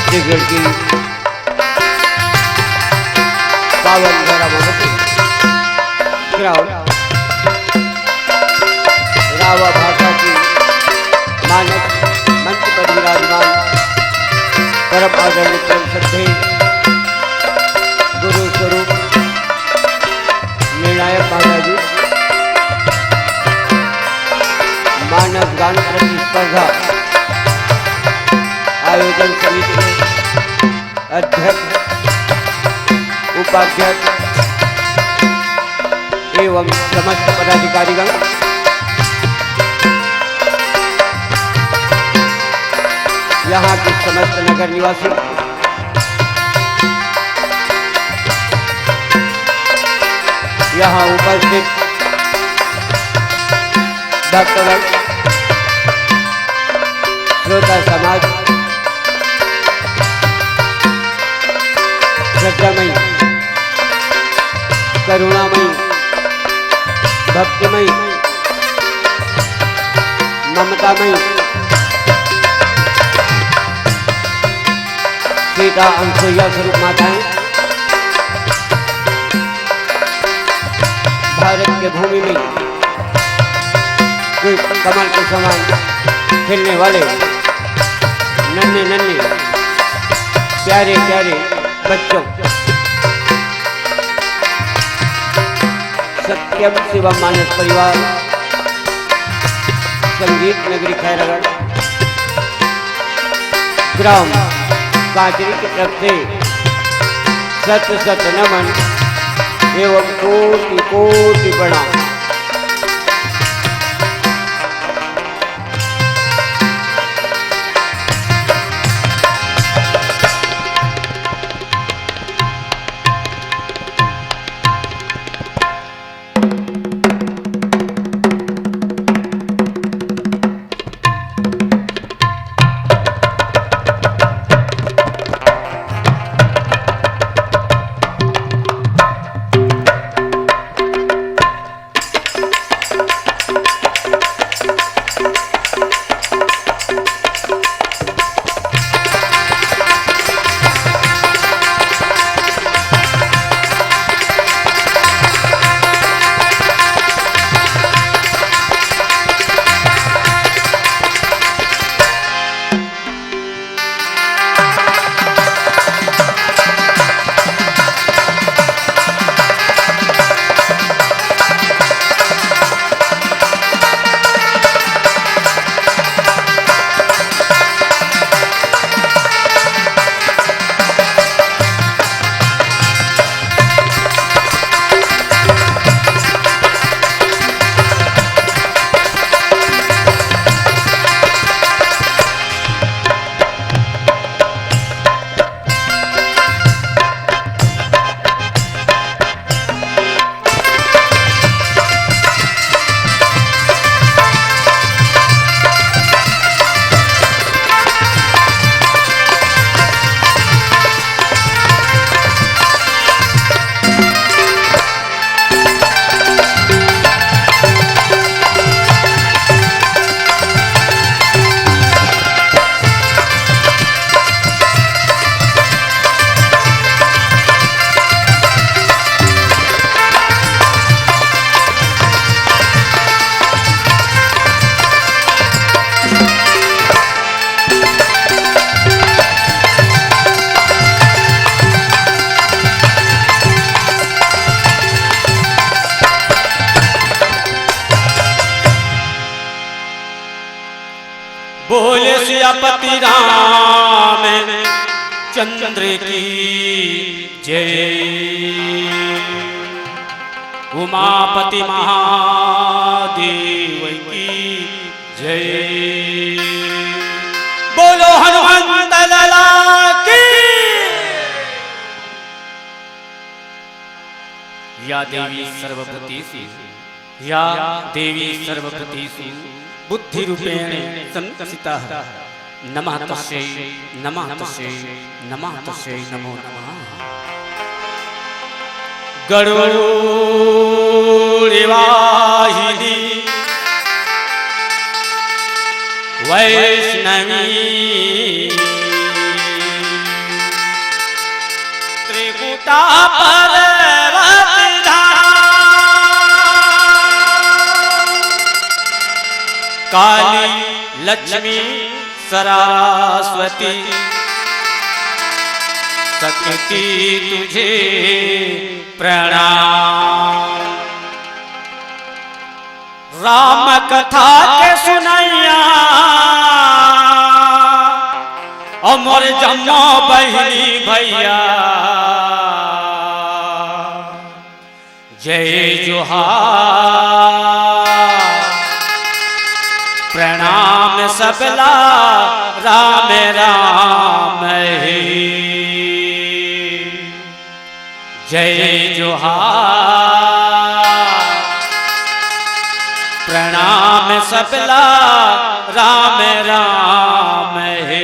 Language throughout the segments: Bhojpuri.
छत्तीसगढ़ की पावन धरा ग्राम रावा भाषा की मानस मंच पर विराजमान परम आदरणीय परम श्रद्धेय गुरु स्वरूप निर्णायक महाराज मानस गान प्रतिस्पर्धा आयोजन समिति के अध्यक्ष उपाध्यक्ष एवं समस्त पदाधिकारीगण, यहाँ के समस्त नगर निवासी, यहाँ उपस्थित भक्तगण, श्रोता समाज, श्रद्धामयी, करुणामयी, भक्तिमयी, ममतामयी, सीता अनसुईया स्वरूप माताएं, भारत के भूमि में कमल के समान खिलने वाले नन्हे नन्हे प्यारे प्यारे बच्चों, सत्यम शिवम मानस परिवार संगीत नगरी खैरागढ़ ग्राम काजरी की तरफ से सत सत नमन एवं कोटि कोटि प्रणाम। बोले सियापति राम चंद्र की जय, उमापति महादेव की जय, बोलो हनुमंत लाला की। या देवी सर्वभूतेषु या देवी सर्वभूतेषु बुद्धि रूपेण संस्थिता नमः तस्यै नमः तस्यै नमः तस्यै नमो नमः। गरुड़वाहिनी वैष्णवी जटा पर्वत काली लक्ष्मी सरस्वती शक्ति तुझे प्रणाम। राम कथा के सुनैया अमर जम्मो बहनी भैया जय जोहार प्रणाम सबला राम राम हे जय जोहार प्रणाम सबला राम राम हे।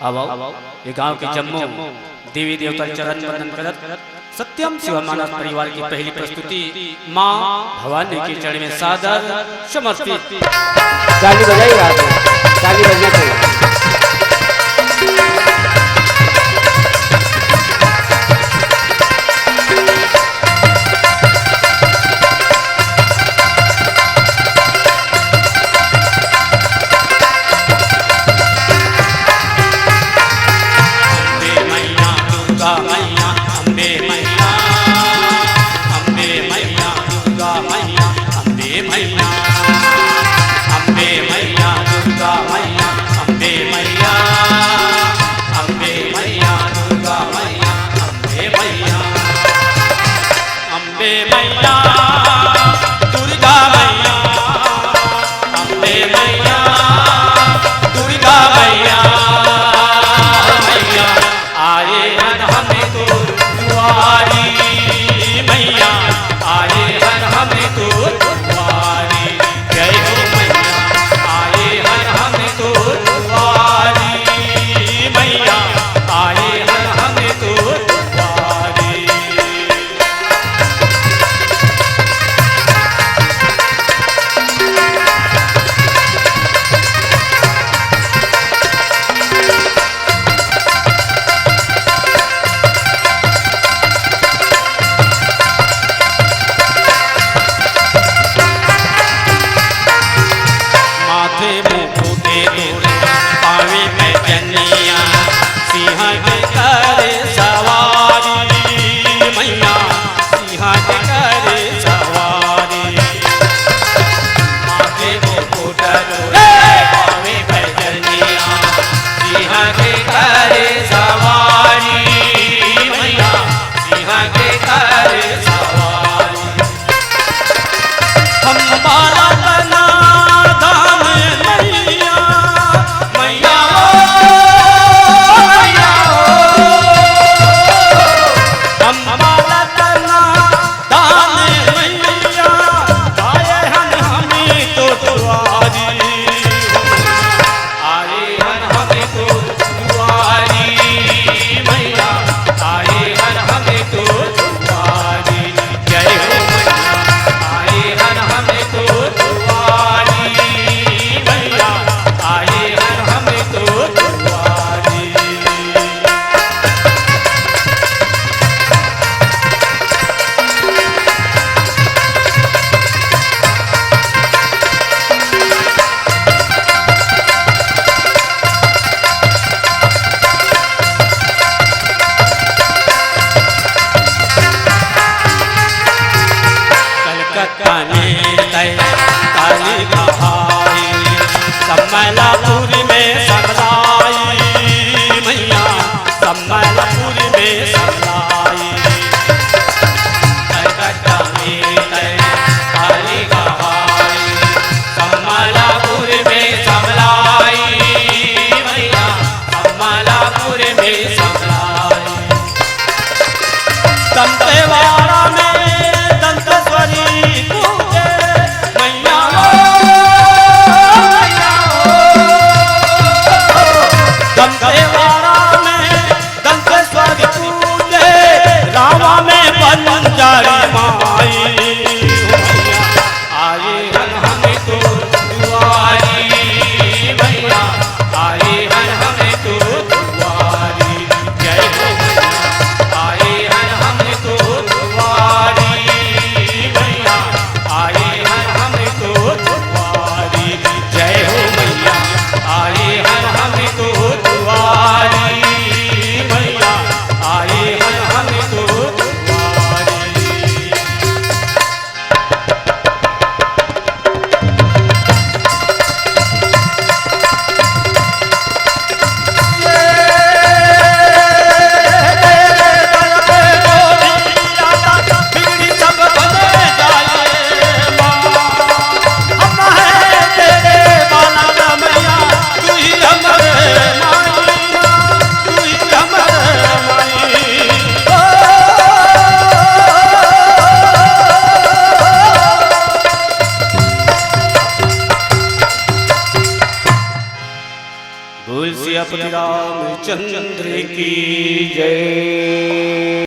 अब ये गांव के जम्मू देवी देवता चरण वंदन करत सत्यम शिव मानस परिवार की पहली प्रस्तुति मां भवानी के चरण में सादर समर्पित। ताली बजाइए आप, ताली बजना चाहिए। तुलसी अपने रामचंद्र की जय।